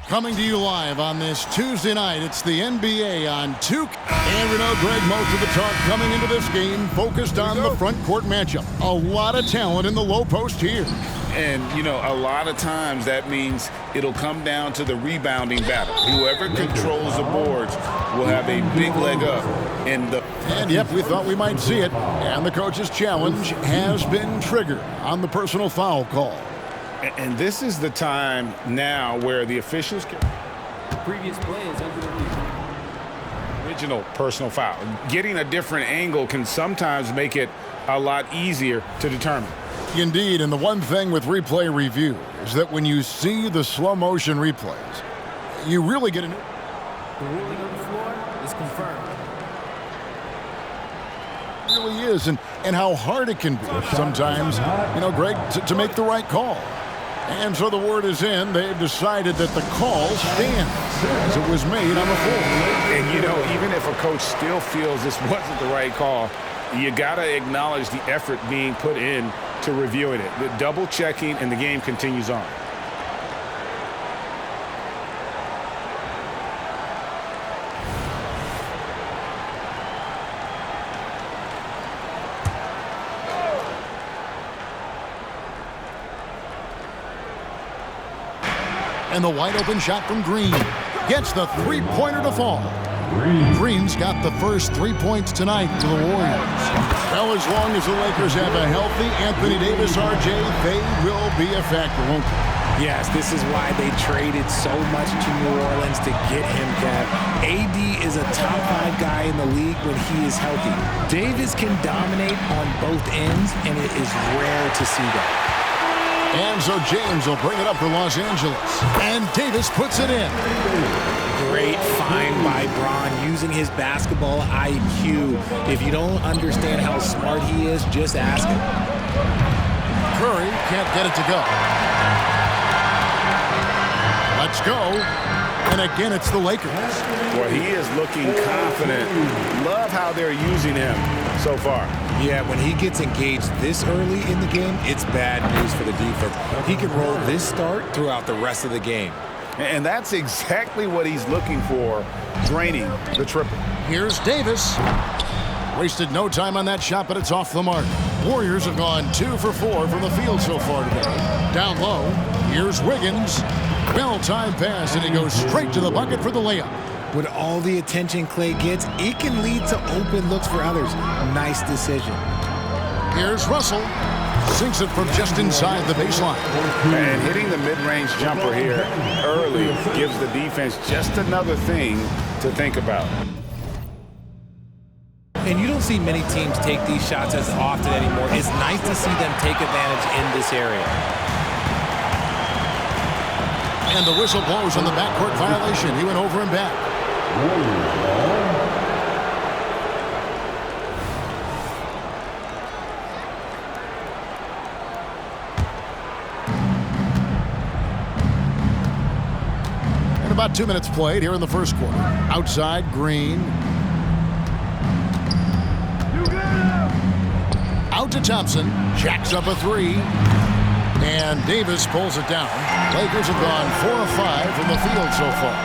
Coming to you live on this Tuesday night, it's the NBA on Tuke. And we know, Greg, most of the talk coming into this game focused on the front court matchup. A lot of talent in the low post here. And, you know, a lot of times that means it'll come down to the rebounding battle. Whoever controls the boards will have a big leg up. And yep, we thought we might see it. And the coach's challenge has been triggered on the personal foul call. And this is the time now where the officials can... Previous play is under the original personal foul. Getting a different angle can sometimes make it a lot easier to determine. Indeed, and the one thing with replay review is that when you see the slow motion replays, you really get a... The ruling on the floor is confirmed. It really is, and how hard it can be sometimes, you know, Greg, to make the right call. And so the word is in. They've decided that the call stands as it was made on the floor. And, you know, even if a coach still feels this wasn't the right call, you got to acknowledge the effort being put in to reviewing it. The double checking, and the game continues on. And the wide open shot from Green gets the three-pointer to fall. Green's got the first 3 points tonight to the Warriors. Well, as long as the Lakers have a healthy Anthony Davis, RJ, they will be a factor, won't they? Yes, this is why they traded so much to New Orleans to get him, Kev. AD is a top 5 guy in the league when he is healthy. Davis can dominate on both ends, and it is rare to see that. And so James will bring it up for Los Angeles. And Davis puts it in. Great find by Bron using his basketball IQ. If you don't understand how smart he is, just ask him. Curry can't get it to go. Let's go. And again, it's the Lakers. Well, he is looking confident. Love how they're using him so far. Yeah, when he gets engaged this early in the game, it's bad news for the defense. He can roll this start throughout the rest of the game. And that's exactly what he's looking for, draining the triple. Here's Davis. Wasted no time on that shot, but it's off the mark. Warriors have gone 2 for 4 from the field so far today. Down low, here's Wiggins. Well-timed pass, and he goes straight to the bucket for the layup. With all the attention Clay gets, it can lead to open looks for others. Nice decision. Here's Russell. Sinks it from just inside the baseline. And hitting the mid-range jumper here early gives the defense just another thing to think about. And you don't see many teams take these shots as often anymore. It's nice to see them take advantage in this area. And the whistle blows on the backcourt violation. He went over and back. And about 2 minutes played here in the first quarter. Outside, Green. Out to Thompson. Jacks up a three. And Davis pulls it down. Lakers have gone 4 of 5 from the field so far.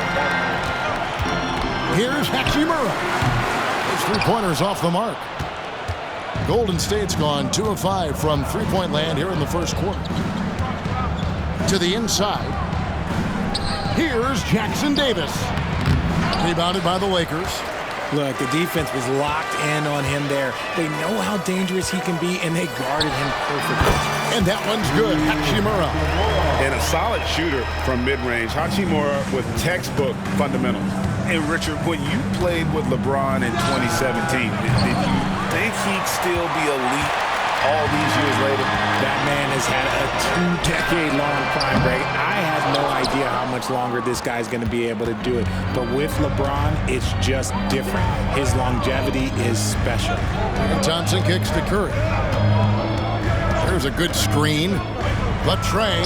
Here's Hachimura. His three-pointer's off the mark. Golden State's gone 2 of 5 from three-point land here in the first quarter. To the inside. Here's Jackson Davis. Rebounded by the Lakers. Look, the defense was locked in on him there. They know how dangerous he can be, and they guarded him perfectly. And that one's good. Hachimura. And a solid shooter from mid-range. Hachimura with textbook fundamentals. And, Richard, when you played with LeBron in 2017, did you think he'd still be elite all these years later? That man has had a 2-decade-long prime break. I have no idea how much longer this guy's going to be able to do it. But with LeBron, it's just different. His longevity is special. And Thompson kicks to Curry. There's a good screen. Latre.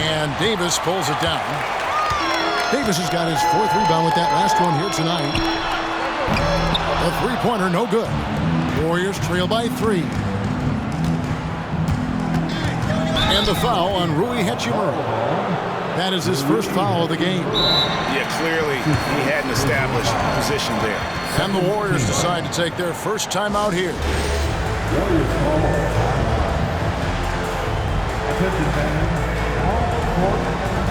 And Davis pulls it down. Davis has got his 4th rebound with that last one here tonight. A three-pointer, no good. Warriors trail by 3. And the foul on Rui Hachimura. That is his first foul of the game. Yeah, clearly he hadn't established position there. And the Warriors decide to take their first time out here. Attention fans, on the court,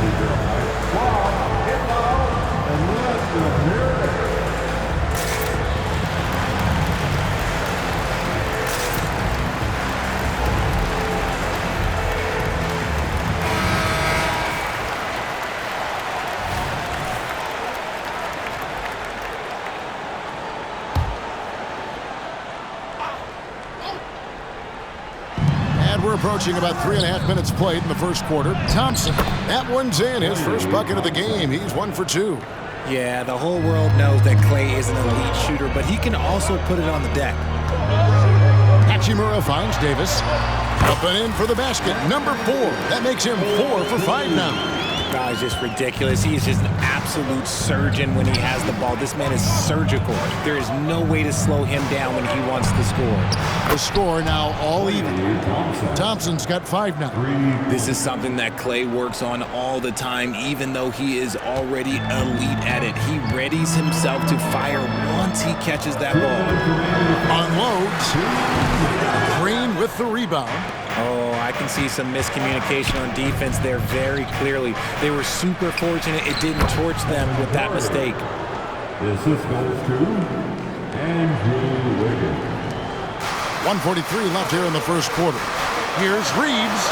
is your high squad, get loud, and let them hear it. We're approaching about 3.5 minutes played in the first quarter. Thompson, that one's in. His first bucket of the game. He's 1 for 2. Yeah, the whole world knows that Klay is an elite shooter, but he can also put it on the deck. Hachimura finds Davis. Up and in for the basket. Number 4. That makes him 4 for 5 now. He's just ridiculous. He is just an absolute surgeon when he has the ball. This man is surgical. There is no way to slow him down when he wants to score. The score now all even. Thompson's got 5 now. This is something that Klay works on all the time, even though he is already elite at it. He readies himself to fire once he catches that ball. Unloads. Green with the rebound. Oh, I can see some miscommunication on defense there very clearly. They were super fortunate it didn't torch them with that mistake. The assist goes to Andrew Wiggins. 1:43 left here in the first quarter. Here's Reeves,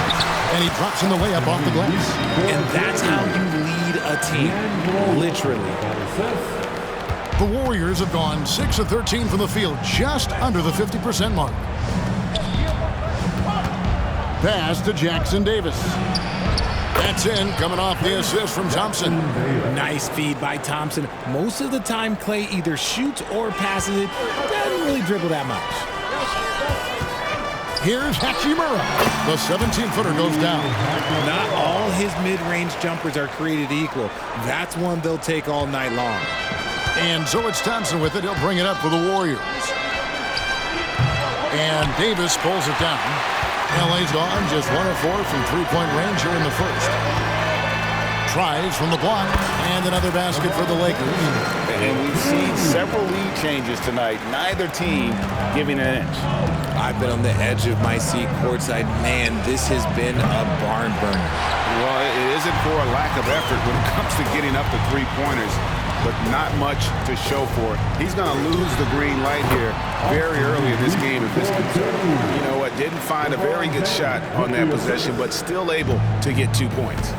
and he drops in the layup off the glass. And that's how you lead a team, literally. The Warriors have gone 6 of 13 from the field, just under the 50% mark. Pass to Jackson Davis. That's in, coming off the assist from Thompson. Nice feed by Thompson. Most of the time, Klay either shoots or passes it. Doesn't really dribble that much. Here's Hachimura. The 17-footer goes down. Not all his mid-range jumpers are created equal. That's one they'll take all night long. And so it's Thompson with it. He'll bring it up for the Warriors. And Davis pulls it down. LA's gone just 1 of 4 from three-point range here in the first. Tries from the block, and another basket for the Lakers. And we've seen several lead changes tonight. Neither team giving an inch. I've been on the edge of my seat courtside. Man, this has been a barn burner. Well, it isn't for a lack of effort when it comes to getting up the three-pointers, but not much to show for it. He's going to lose the green light here very early in this game if this continues. You know what? Didn't find a very good shot on that possession, but still able to get 2 points.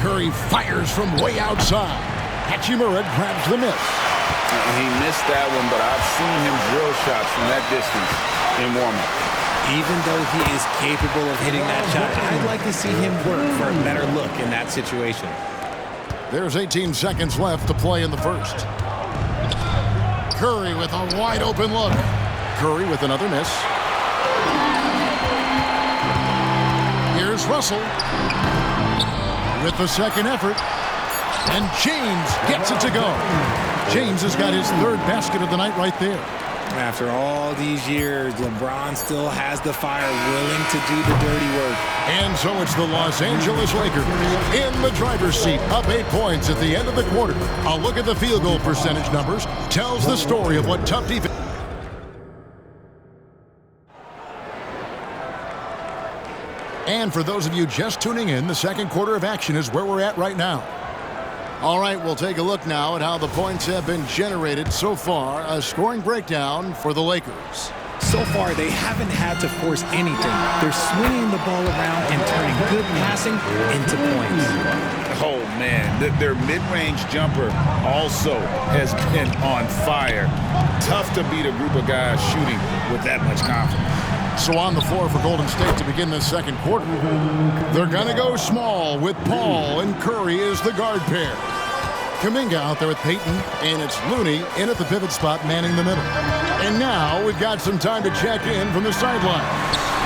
Curry fires from way outside. Hachimura grabs the miss. He missed that one, but I've seen him drill shots from that distance in warm-up. Even though he is capable of hitting that shot, I'd like to see him work for a better look in that situation. There's 18 seconds left to play in the first. Curry with a wide open look. Curry with another miss. Here's Russell with the second effort. And James gets it to go. James has got his 3rd basket of the night right there. After all these years, LeBron still has the fire, willing to do the dirty work. And so it's the Los Angeles Lakers in the driver's seat, up 8 points at the end of the quarter. A look at the field goal percentage numbers tells the story of what tough defense. And for those of you just tuning in, the second quarter of action is where we're at right now. All right, we'll take a look now at how the points have been generated so far. A scoring breakdown for the Lakers. So far, they haven't had to force anything. They're swinging the ball around and turning good passing into points. Oh, man, their mid-range jumper also has been on fire. Tough to beat a group of guys shooting with that much confidence. So on the floor for Golden State to begin this second quarter. They're going to go small with Paul and Curry as the guard pair. Kuminga out there with Payton, and it's Looney in at the pivot spot manning the middle. And now we've got some time to check in from the sideline.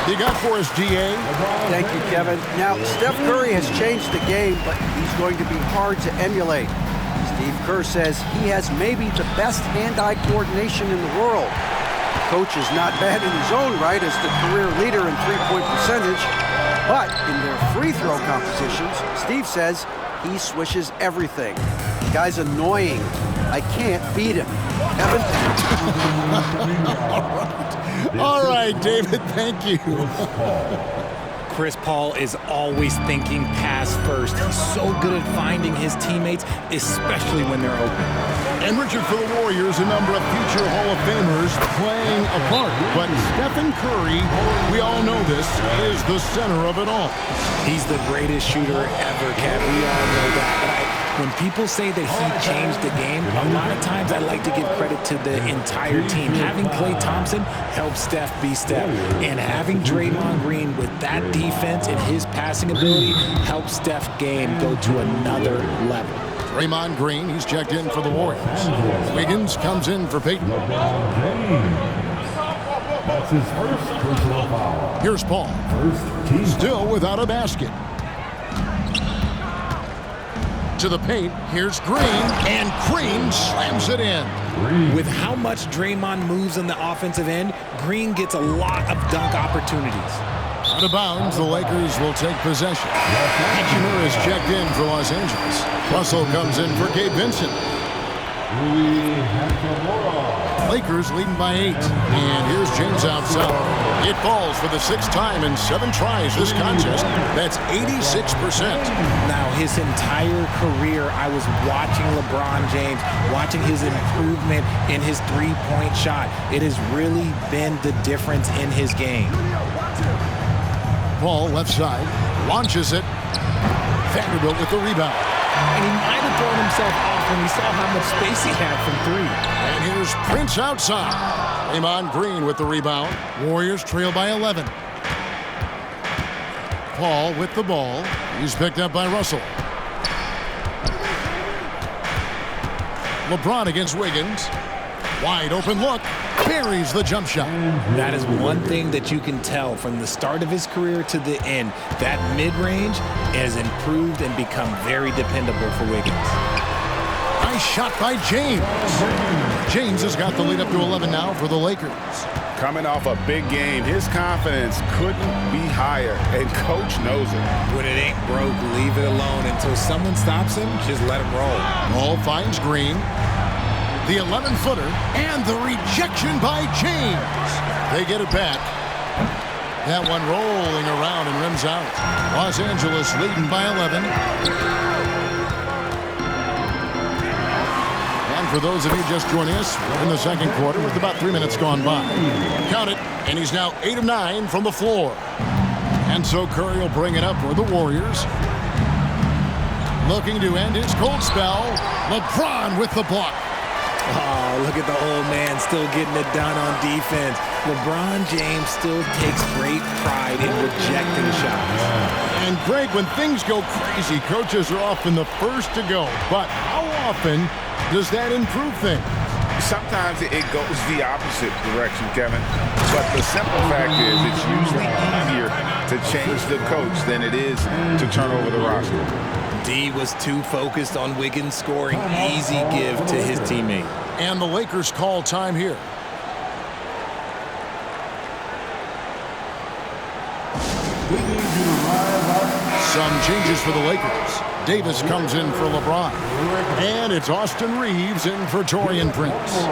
You got for us, G.A.? Thank you, Kevin. Now, Steph Curry has changed the game, but he's going to be hard to emulate. Steve Kerr says he has maybe the best hand-eye coordination in the world. coach is not bad in his own right as the career leader in three-point percentage, but in their free throw competitions, Steve says he swishes everything. The guy's annoying. I can't beat him. Kevin? All right, David, thank you. Chris Paul is always thinking pass first. He's so good at finding his teammates, especially when they're open. And Richard, for the Warriors, a number of future Hall of Famers playing a part. But Stephen Curry, we all know this, is the center of it all. He's the greatest shooter ever, Kev. We all know that. But when people say that he changed the game, a lot of times I like to give credit to the entire team. Having Klay Thompson helped Steph be Steph. And having Draymond Green with that defense and his passing ability helped Steph's game go to another level. Draymond Green, he's checked in for the Warriors. Wiggins comes in for Peyton. That's his first personal foul. Here's Paul. First team. Still without a basket. To the paint, here's Green, and Green slams it in. With how much Draymond moves on the offensive end, Green gets a lot of dunk opportunities. Out of bounds, the Lakers will take possession. Hachimura is checked in for Los Angeles. Russell comes in for Gabe Vincent. Lakers leading by 8. And here's James outside. It falls for the 6th time in 7 tries this contest. That's 86%. Now, his entire career, I was watching LeBron James, watching his improvement in his three-point shot. It has really been the difference in his game. Paul, left side, launches it. Vanderbilt with the rebound. And he might have thrown himself off when he saw how much space he had from 3. And here's Prince outside. Draymond Green with the rebound. Warriors trail by 11. Paul with the ball. He's picked up by Russell. LeBron against Wiggins. Wide open look. Buries the jump shot. That is one thing that you can tell from the start of his career to the end. That mid-range has improved and become very dependable for Wiggins. Nice shot by James. James has got the lead up to 11 now for the Lakers. Coming off a big game, his confidence couldn't be higher, and coach knows it. When it ain't broke, leave it alone. Until someone stops him, just let him roll. Ball finds Green. The 11-footer, and the rejection by James. They get it back. That one rolling around and rims out. Los Angeles leading by 11. And for those of you just joining us, we're in the second quarter with about 3 minutes gone by. Count it, and he's now 8 of 9 from the floor. And so Curry will bring it up for the Warriors. Looking to end his cold spell. LeBron with the block. Oh, look at the old man still getting it done on defense. LeBron James still takes great pride in rejecting shots. And Greg, when things go crazy, coaches are often the first to go. But how often does that improve things? Sometimes it goes the opposite direction, Kevin. But the simple fact is it's usually easier to change the coach than it is to turn over the roster. D was too focused on Wiggins scoring. Easy give to his teammate. And the Lakers call time here. Some changes for the Lakers. Davis comes in for LeBron. And it's Austin Reeves in for Taurean Prince.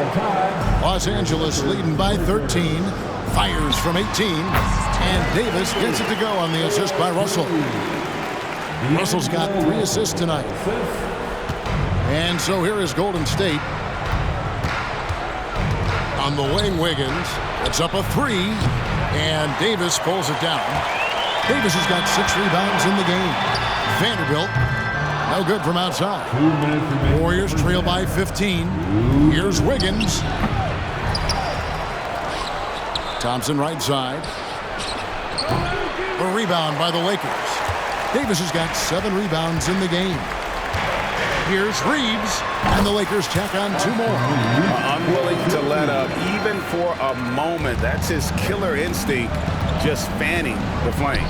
Los Angeles leading by 13. Fires from 18. And Davis gets it to go on the assist by Russell. Russell's got 3 assists tonight. And so here is Golden State. On the wing, Wiggins. It's up a 3. And Davis pulls it down. Davis has got 6 rebounds in the game. Vanderbilt, no good from outside. Warriors trail by 15. Here's Wiggins. Thompson right side. A rebound by the Lakers. Davis has got 7 rebounds in the game. Here's Reeves, and the Lakers tack on 2 more. Unwilling to let up, even for a moment. That's his killer instinct, just fanning the flame.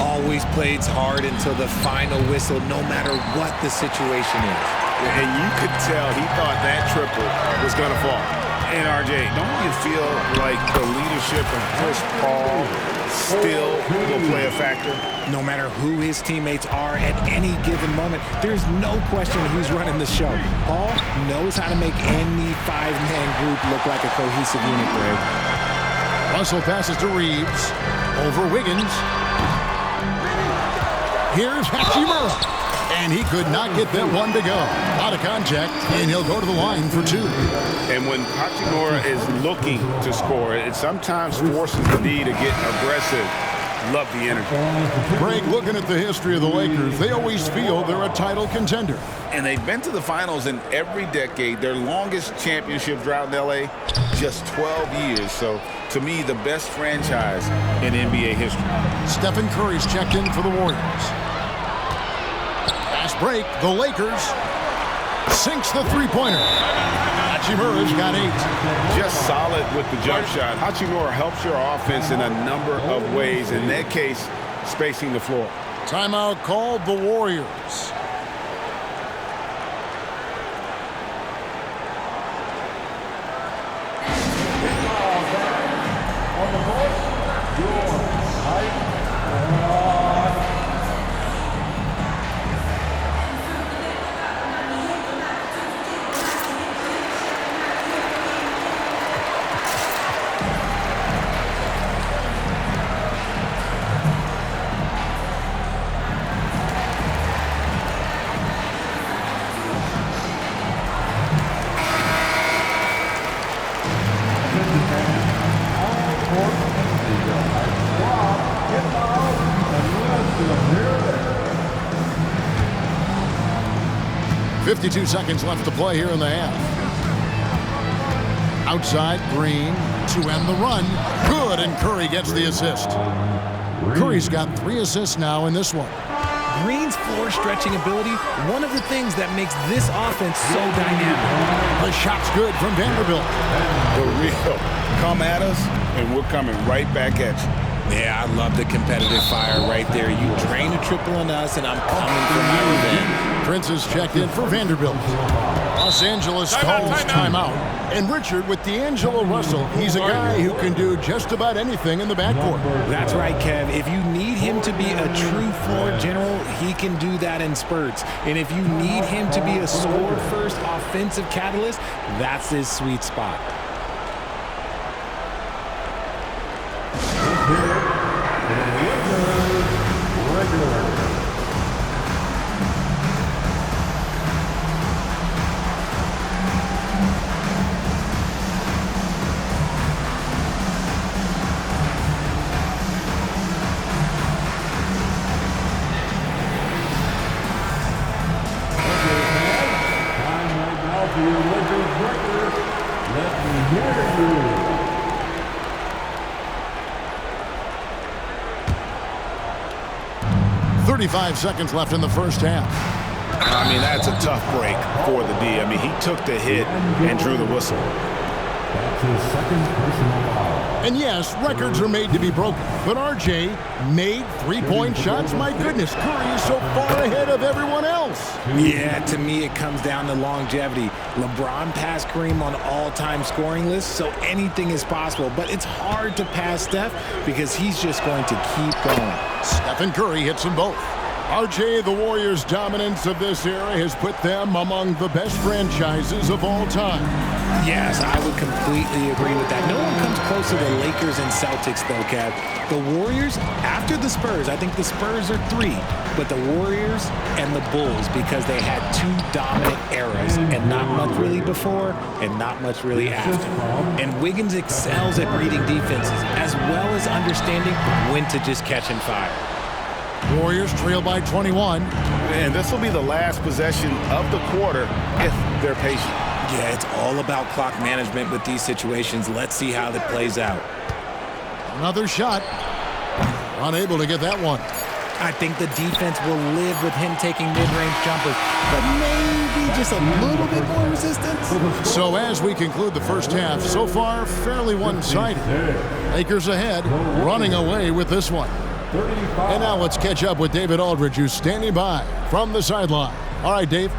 Always plays hard until the final whistle, no matter what the situation is. And you could tell he thought that triple was going to fall. And RJ, don't you feel like the leadership of Chris Paul still will play a factor? No matter who his teammates are at any given moment, there's no question who's running the show. Paul knows how to make any five-man group look like a cohesive unit, Greg. Russell passes to Reeves. Over Wiggins. Here's Hachimura. And he could not get that one to go. Out of contact, and he'll go to the line for two. And when Hachimura is looking to score, it sometimes forces the D to get aggressive. Love the energy. Greg, looking at the history of the Lakers, they always feel they're a title contender. And they've been to the finals in every decade. Their longest championship drought in L.A., just 12 years. So, to me, the best franchise in NBA history. Stephen Curry's checked in for the Warriors. Fast break, the Lakers sinks the three-pointer. Hachimura's got 8. Just solid with the jump shot. Hachimura helps your offense in a number of ways. In that case, spacing the floor. Timeout called the Warriors. On the bus, your height. 52 seconds left to play here in the half. Outside, Green to end the run. Good, and Curry gets the assist. Curry's got 3 assists now in this one. Green's floor stretching ability, one of the things that makes this offense so dynamic. The shot's good from Vanderbilt. The real come at us, and we're coming right back at you. Yeah, I love the competitive fire right there. You drain a triple on us, and I'm coming for my revenge. Prince is checked in for Vanderbilt. Los Angeles calls timeout. And Richard, with D'Angelo Russell, he's a guy who can do just about anything in the backcourt. That's right, Kev. If you need him to be a true floor general, he can do that in spurts. And if you need him to be a score-first offensive catalyst, that's his sweet spot. Regular. 35 seconds left in the first half. I mean, that's a tough break for the D. I mean, he took the hit and drew the whistle. That's his second personal foul. And yes, records are made to be broken. But RJ made three-point shots. My goodness, Curry is so far ahead of everyone else. Yeah, to me it comes down to longevity. LeBron passed Kareem on all-time scoring lists, so anything is possible. But it's hard to pass Steph because he's just going to keep going. Stephen Curry hits them both. RJ, the Warriors' dominance of this era has put them among the best franchises of all time. Yes, I would completely agree with that. No one comes close to the Lakers and Celtics, though, Kev. The Warriors, after the Spurs, I think the Spurs are 3, but the Warriors and the Bulls, because they had 2 dominant eras, and not much really before and not much really after. And Wiggins excels at reading defenses, as well as understanding when to just catch and fire. Warriors trail by 21. And this will be the last possession of the quarter if they're patient. Yeah, it's all about clock management with these situations. Let's see how that plays out. Another shot. Unable to get that one. I think the defense will live with him taking mid-range jumpers, but maybe just a little bit more resistance. So as we conclude the first half, so far fairly one-sided. Lakers ahead, running away with this one. And now let's catch up with David Aldridge, who's standing by from the sideline. All right, Dave.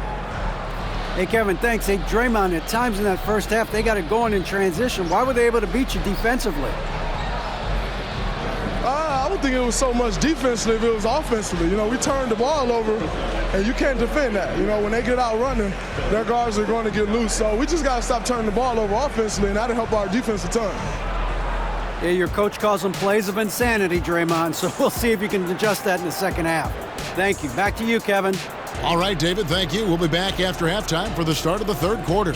Hey, Kevin, thanks. Hey, Draymond, at times in that first half, they got it going in transition. Why were they able to beat you defensively? I don't think it was so much defensively, it was offensively. You know, we turned the ball over, and you can't defend that. You know, when they get out running, their guards are going to get loose. So we just got to stop turning the ball over offensively, and that'll help our defense a ton. Yeah, your coach calls them plays of insanity, Draymond, so we'll see if you can adjust that in the second half. Thank you. Back to you, Kevin. All right, David, thank you. We'll be back after halftime for the start of the third quarter.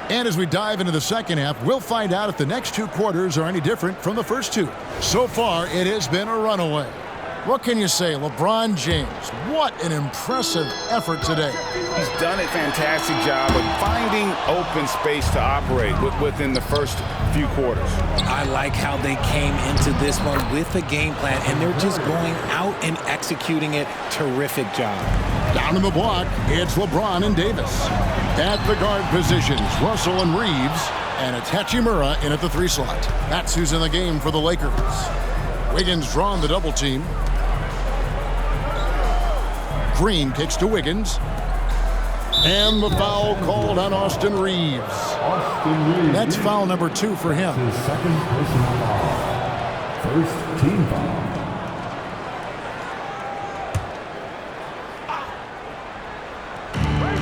And as we dive into the second half, we'll find out if the next two quarters are any different from the first two. So far, it has been a runaway. What can you say, LeBron James? What an impressive effort today. He's done a fantastic job of finding open space to operate within the first few quarters. I like how they came into this one with a game plan, and they're just going out and executing it. Terrific job. Down in the block, it's LeBron and Davis. At the guard positions, Russell and Reeves, and it's Hachimura in at the 3 slot. That's who's in the game for the Lakers. Wiggins drawn the double team. Green kicks to Wiggins. And the foul called on Austin Reeves. That's foul number 2 for him. His second personal foul. First team foul.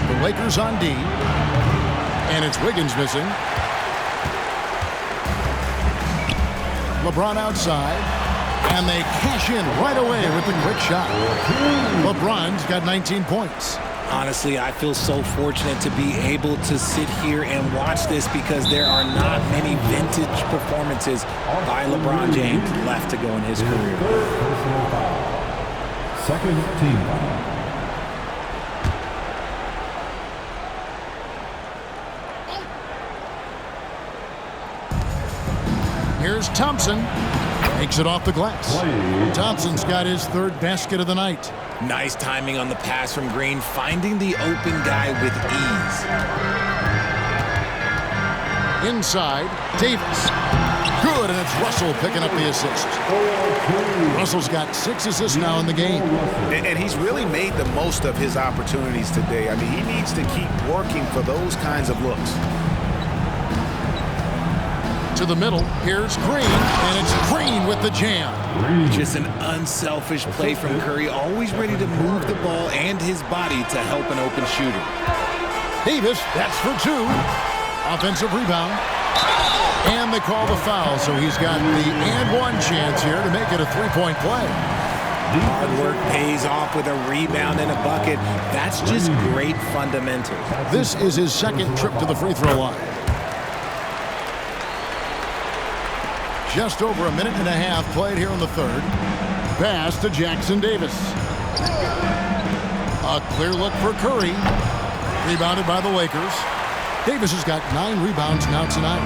The Lakers on D. And it's Wiggins missing. LeBron outside. And they cash in right away with the quick shot. LeBron's got 19 points. Honestly, I feel so fortunate to be able to sit here and watch this because there are not many vintage performances by LeBron James left to go in his career. Personal foul. Second team foul. Here's Thompson. Makes it off the glass. Thompson's got his third basket of the night. Nice timing on the pass from Green, finding the open guy with ease. Inside, Davis. Good, and it's Russell picking up the assist. Russell's got 6 assists now in the game. And he's really made the most of his opportunities today. I mean, he needs to keep working for those kinds of looks. To the middle, here's Green, and it's Green with the jam. Just an unselfish play from Curry, always ready to move the ball and his body to help an open shooter. Davis, that's for 2. Offensive rebound. And they call the foul, so he's got the and one chance here to make it a 3-point play. Hard work pays off with a rebound and a bucket. That's just great fundamentals. This is his second trip to the free throw line. Just over a minute and a half played here in the third. Pass to Jackson Davis. A clear look for Curry. Rebounded by the Lakers. Davis has got 9 rebounds now tonight.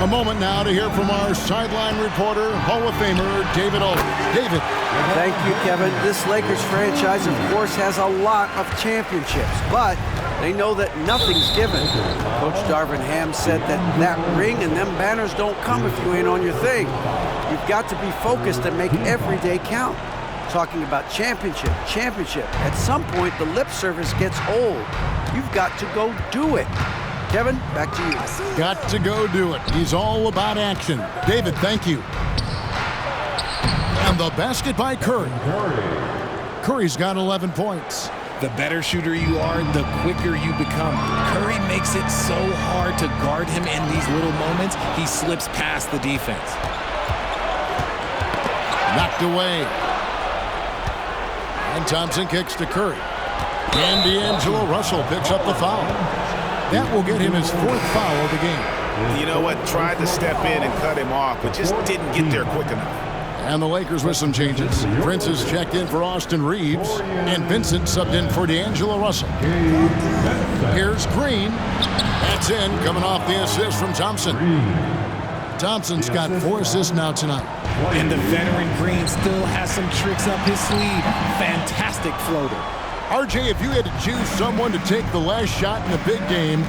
A moment now to hear from our sideline reporter, Hall of Famer David Aldridge. David. Thank you, Kevin. This Lakers franchise, of course, has a lot of championships, but they know that nothing's given. Coach Darvin Ham said that ring and them banners don't come if you ain't on your thing. You've got to be focused and make every day count. Talking about championship. At some point, the lip service gets old. You've got to go do it. Kevin, back to you. Got to go do it. He's all about action. David, thank you. And the basket by Curry. Curry's got 11 points. The better shooter you are, the quicker you become. Curry makes it so hard to guard him in these little moments, he slips past the defense. Knocked away. And Thompson kicks to Curry. And D'Angelo Russell picks up the foul. That will get him his 4th foul of the game. You know what? Tried to step in and cut him off, but just didn't get there quick enough. And the Lakers with some changes. Prince has checked in for Austin Reeves, and Vincent subbed in for D'Angelo Russell. Here's Green. That's in, coming off the assist from Thompson. Thompson's got 4 assists now tonight. And the veteran Green still has some tricks up his sleeve. Fantastic floater. RJ, if you had to choose someone to take the last shot in the big game,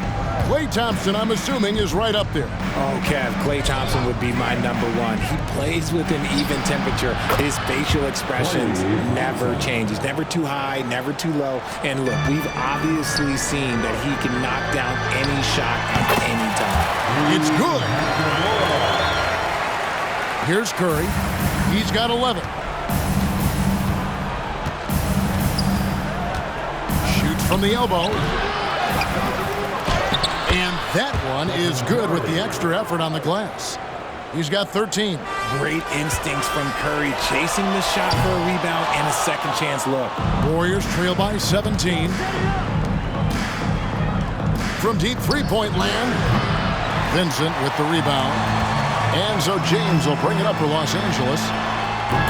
Klay Thompson, I'm assuming, is right up there. Oh, Kev, Klay Thompson would be my number one. He plays with an even temperature. His facial expressions never change. He's never too high, never too low. And look, we've obviously seen that he can knock down any shot at any time. It's good. Here's Curry. He's got 11. Shoots from the elbow. And that one is good with the extra effort on the glass. He's got 13. Great instincts from Curry, chasing the shot for a rebound and a second chance look. Warriors trail by 17. From deep three-point land, Vincent with the rebound. And so James will bring it up for Los Angeles.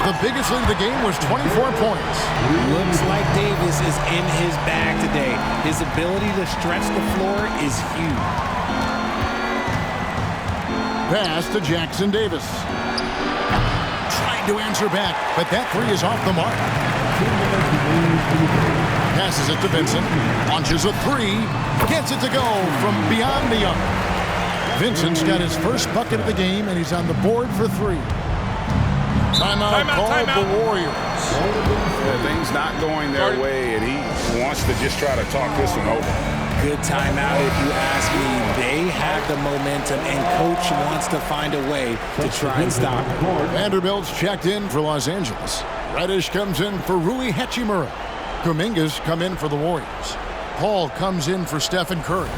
The biggest lead of the game was 24 points. Looks like Davis is in his bag today. His ability to stretch the floor is huge. Pass to Jackson Davis. Trying to answer back, but that three is off the mark. Passes it to Vincent. Launches a three. Gets it to go from beyond the arc. Vincent's got his first bucket of the game, and he's on the board for three. Timeout called the Warriors. Things not going their way, and he wants to just try to talk this one over. Good timeout if you ask me. They have the momentum, and Coach wants to find a way to try and stop it. Vanderbilt's checked in for Los Angeles. Reddish comes in for Rui Hachimura. Kuminga's come in for the Warriors. Paul comes in for Stephen Curry.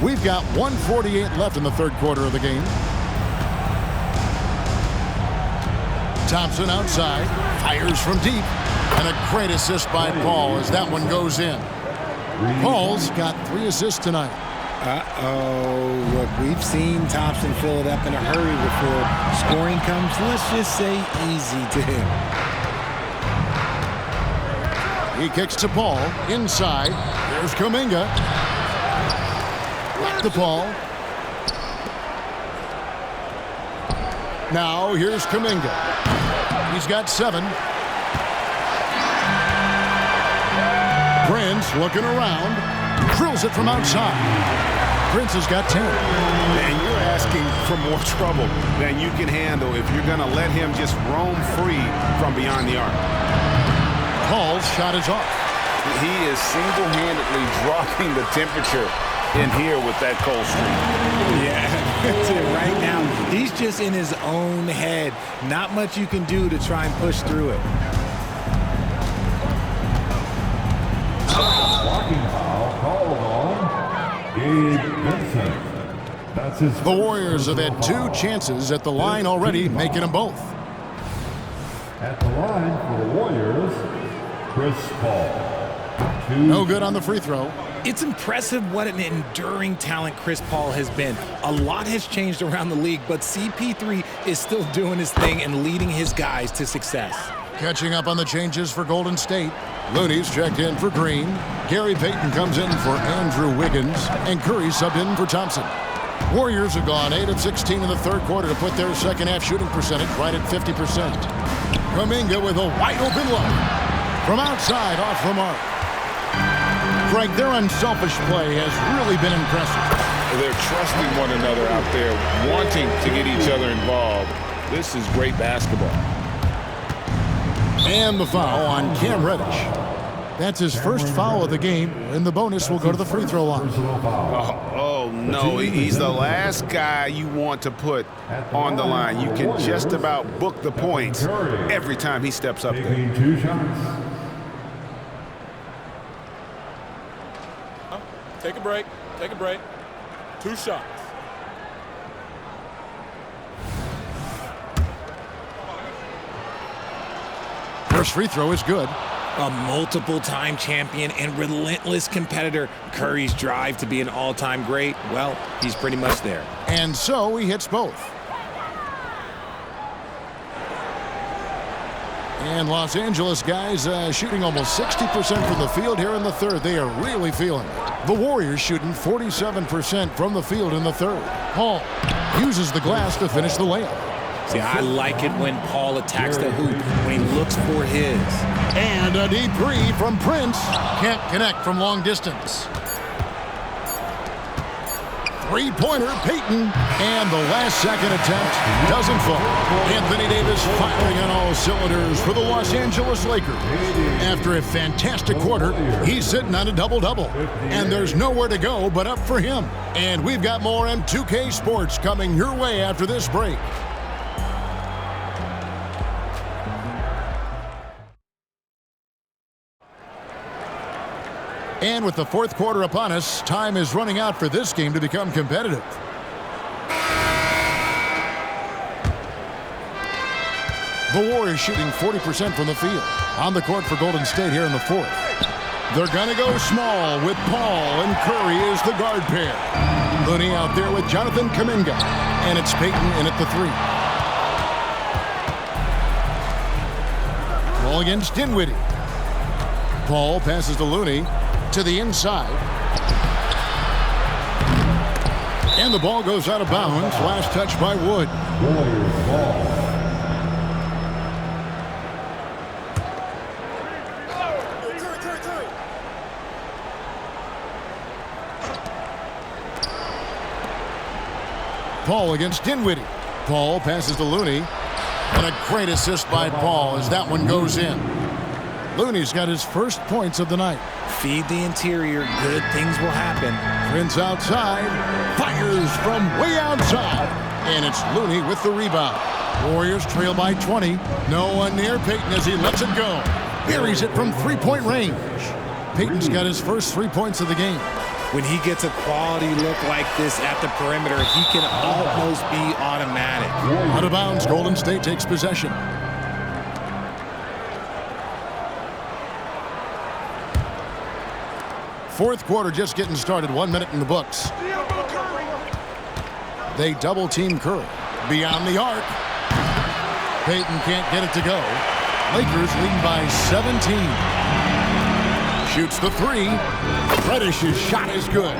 We've got 1:48 left in the third quarter of the game. Thompson outside, fires from deep, and a great assist by Paul as that one goes in. Paul's got 3 assists tonight. Uh-oh. Look, we've seen Thompson fill it up in a hurry before scoring comes, let's just say, easy to him. He kicks to Paul, inside. There's Kuminga. The ball. Now here's Kuminga. He's got 7. Prince looking around. Drills it from outside. Prince has got 10. And you're asking for more trouble than you can handle if you're going to let him just roam free from beyond the arc. Paul's shot is off. He is single-handedly dropping the temperature in here with that cold streak. Yeah, that's it right now. He's just in his own head. Not much you can do to try and push through it. Blocking foul called on Gabe Vincent. That's his. The Warriors have had 2 chances at the line already, making them both. At the line for the Warriors, Chris Paul. No good on the free throw. It's impressive what an enduring talent Chris Paul has been. A lot has changed around the league, but CP3 is still doing his thing and leading his guys to success. Catching up on the changes for Golden State. Looney's checked in for Green. Gary Payton comes in for Andrew Wiggins. And Curry subbed in for Thompson. Warriors have gone 8 of 16 in the third quarter to put their second half shooting percentage right at 50%. Kuminga with a wide open look. From outside, off the mark. Greg, their unselfish play has really been impressive. They're trusting one another out there, wanting to get each other involved. This is great basketball. And the foul on Cam Reddish. That's his first foul of the game, and the bonus will go to the free throw line. Oh no, he's the last guy you want to put on the line. You can just about book the points every time he steps up there. Taking 2 shots. Take a break. Take a break. 2 shots. First free throw is good. A multiple-time champion and relentless competitor. Curry's drive to be an all-time great, well, he's pretty much there. And so he hits both. And Los Angeles guys shooting almost 60% from the field here in the third. They are really feeling it. The Warriors shooting 47% from the field in the third. Paul uses the glass to finish the layup. See, I like it when Paul attacks the hoop, when he looks for his. And a deep three from Prince. Can't connect from long distance. Three-pointer, Payton. And the last-second attempt doesn't fall. Anthony Davis firing on all cylinders for the Los Angeles Lakers. After a fantastic quarter, he's sitting on a double-double. And there's nowhere to go but up for him. And we've got more M2K Sports coming your way after this break. And with the fourth quarter upon us, time is running out for this game to become competitive. The Warriors shooting 40% from the field. On the court for Golden State here in the fourth. They're going to go small with Paul and Curry as the guard pair. Looney out there with Jonathan Kuminga. And it's Payton in at the three. Ball against Dinwiddie. Paul passes to Looney. To the inside. And the ball goes out of bounds. Last touch by Wood. Warriors ball. Paul against Dinwiddie. Paul passes to Looney. And a great assist by Paul as that one goes in. Looney's got his first points of the night. Feed the interior. Good things will happen. Prince outside. Fires from way outside. And it's Looney with the rebound. Warriors trail by 20. No one near Payton as he lets it go. Buries it from three-point range. Payton's got his first 3 points of the game. When he gets a quality look like this at the perimeter, he can almost be automatic. Out of bounds, Golden State takes possession. Fourth quarter just getting started. 1 minute in the books. They double team Curry. Beyond the arc. Payton can't get it to go. Lakers leading by 17. Shoots the three. Reddish's shot is good.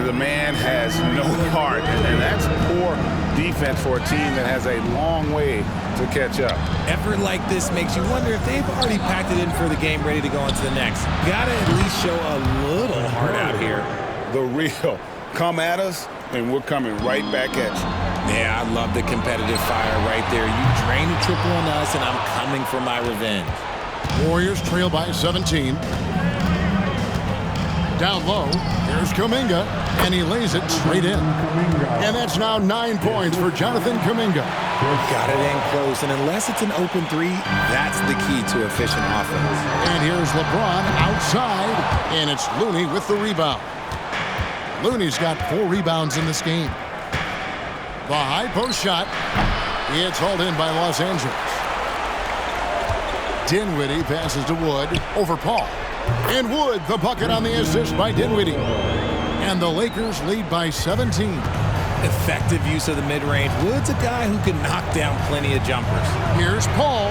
The man has no heart, and that's poor defense for a team that has a long way to catch up. Effort like this makes you wonder if they've already packed it in for the game, ready to go into the next. Gotta at least show a little heart out here. The real. Come at us, and we're coming right back at you. Yeah, I love the competitive fire right there. You drain a triple on us, and I'm coming for my revenge. Warriors trail by 17. Down low, here's Kuminga, and he lays it straight in. And that's now 9 points for Jonathan Kuminga. Got it in close, and unless it's an open three, that's the key to efficient offense. And here's LeBron outside, and it's Looney with the rebound. Looney's got 4 rebounds in this game. The high post shot, it's hauled in by Los Angeles. Dinwiddie passes to Wood over Paul. And Wood, the bucket on the assist by Dinwiddie. And the Lakers lead by 17. Effective use of the mid-range. Wood's a guy who can knock down plenty of jumpers. Here's Paul.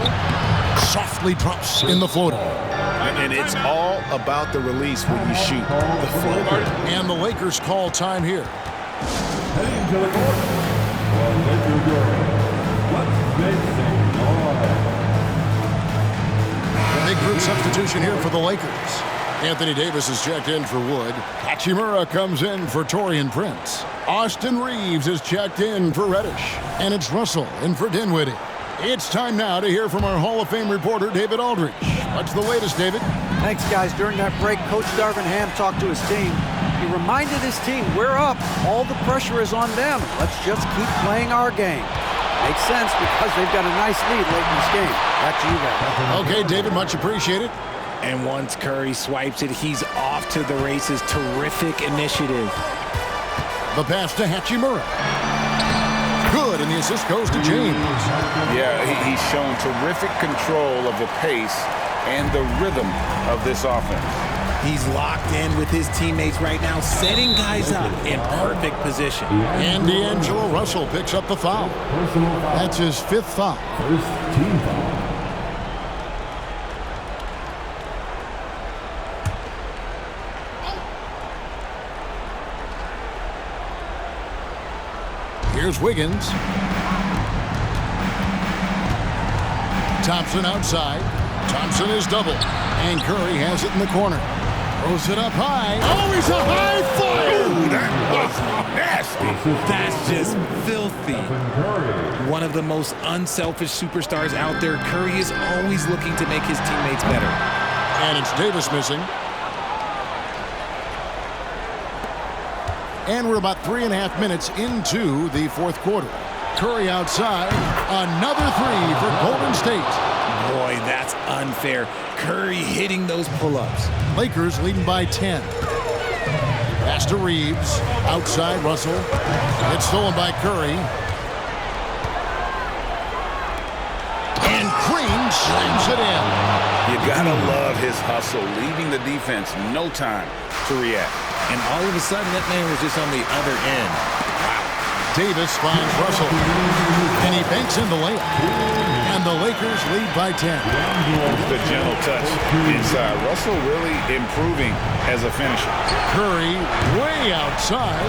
Softly drops in the floater. And it's all about the release when you shoot the floater. And the Lakers call time here. Heading to the court. For Laker Jordan. Let's make some noise. Big group substitution here for the Lakers. Anthony Davis is checked in for Wood. Hachimura comes in for Taurean Prince. Austin Reeves is checked in for Reddish. And it's Russell in for Dinwiddie. It's time now to hear from our Hall of Fame reporter, David Aldridge. What's the latest, David? Thanks, guys. During that break, Coach Darvin Ham talked to his team. He reminded his team, we're up. All the pressure is on them. Let's just keep playing our game. Makes sense because they've got a nice lead late in this game. Back to you guys. Okay, David, much appreciated. And once Curry swipes it, he's off to the races. Terrific initiative. The pass to Hachimura. Good, and the assist goes to James. Yeah, he's shown terrific control of the pace and the rhythm of this offense. He's locked in with his teammates right now, setting guys up in perfect position. And D'Angelo Russell picks up the foul. That's his 5th foul. First team foul. Here's Wiggins. Thompson outside. Thompson is double. And Curry has it in the corner. Throws it up high. Oh, he's a high flyer! That was nasty. That's just filthy. One of the most unselfish superstars out there. Curry is always looking to make his teammates better. And it's Davis missing. And we're about 3.5 minutes into the fourth quarter. Curry outside. Another three for Golden State. Boy, that's unfair. Curry hitting those pull-ups. Lakers leading by 10. Pass to Reeves. Outside, Russell. It's stolen by Curry. And Green slams it in. You gotta love his hustle, leaving the defense no time to react. And all of a sudden, that man was just on the other end. Davis finds Russell. And he banks in the layup. And the Lakers lead by 10. The gentle touch inside. Russell really improving as a finisher. Curry way outside.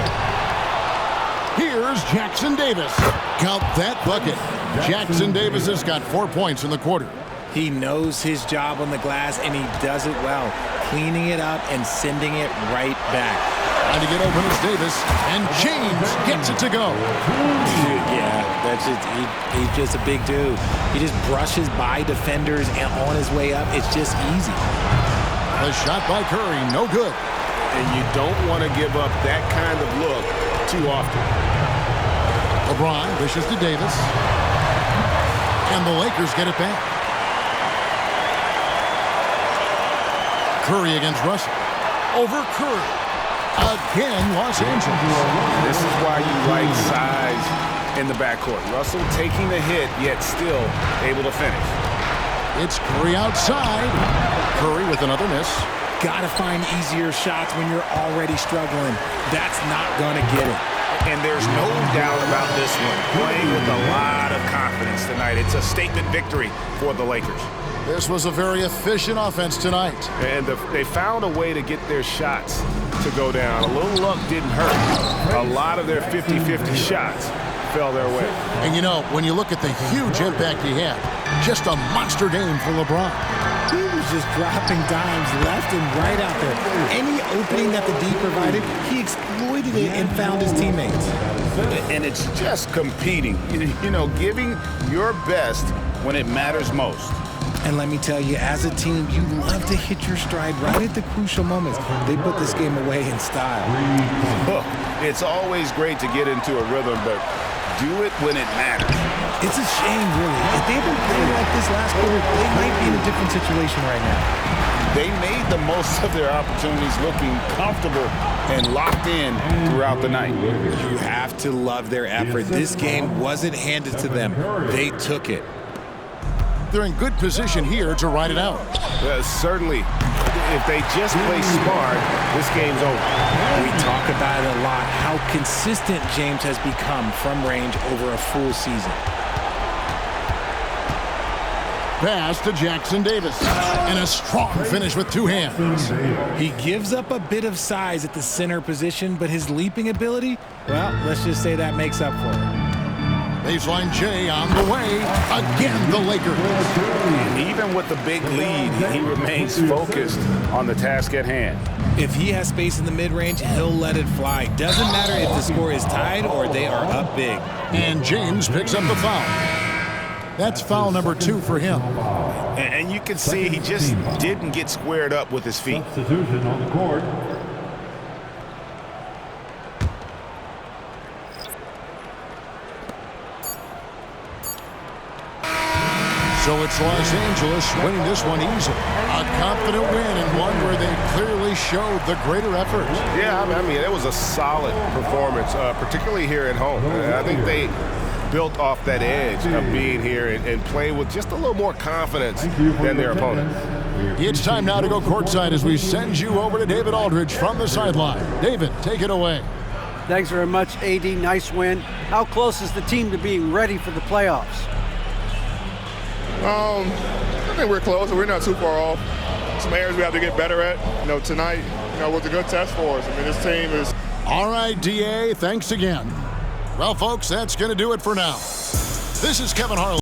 Here's Jackson Davis. Count that bucket. Jackson Davis has got 4 points in the quarter. He knows his job on the glass, and he does it well, cleaning it up and sending it right back. Trying to get open is Davis, and James gets it to go. Yeah, that's just he's just a big dude. He just brushes by defenders and on his way up. It's just easy. The shot by Curry, no good. And you don't want to give up that kind of look too often. LeBron dishes to Davis. And the Lakers get it back. Curry against Russell. Over Curry. Again, Los Angeles. This is why you like size in the backcourt. Russell taking the hit, yet still able to finish. It's Curry outside. Curry with another miss. Gotta find easier shots when you're already struggling. That's not gonna get it. And there's no doubt about this one. Playing with a lot of confidence tonight. It's a statement victory for the Lakers. This was a very efficient offense tonight. And they found a way to get their shots to go down. A little luck didn't hurt. A lot of their 50-50 shots fell their way. And you know, when you look at the huge impact he had, just a monster game for LeBron. He was just dropping dimes left and right out there. Any opening that the D provided, he exploited it and found his teammates. And it's just competing. You know, giving your best when it matters most. And let me tell you, as a team, you love to hit your stride right at the crucial moments. They put this game away in style. Look, it's always great to get into a rhythm, but do it when it matters. It's a shame, really. If they had been playing like this last quarter, they might be in a different situation right now. They made the most of their opportunities, looking comfortable and locked in throughout the night. You have to love their effort. This game wasn't handed to them. They took it. They're in good position here to ride it out. Certainly, if they just play smart, this game's over. We talk about it a lot, how consistent James has become from range over a full season. Pass to Jackson Davis. And a strong finish with two hands. He gives up a bit of size at the center position, but his leaping ability, well, let's just say that makes up for it. Baseline J on the way. Again, the Lakers. And even with the big lead, he remains focused on the task at hand. If he has space in the mid-range, he'll let it fly. Doesn't matter if the score is tied or they are up big. And James picks up the foul. That's foul number 2 for him. And you can see he just didn't get squared up with his feet. Substitution on the court. So it's Los Angeles winning this one easily. A confident win and one where they clearly showed the greater effort. Yeah, I mean, it was a solid performance, particularly here at home. I think they built off that edge of being here and play with just a little more confidence than their opponent. It's time now to go courtside as we send you over to David Aldridge from the sideline. David, take it away. Thanks very much, AD. Nice win. How close is the team to being ready for the playoffs? I think we're close. We're not too far off. Some areas we have to get better at. You know, tonight, was a good test for us. I mean, this team is... All right, DA, thanks again. Well, folks, that's going to do it for now. This is Kevin Harlan.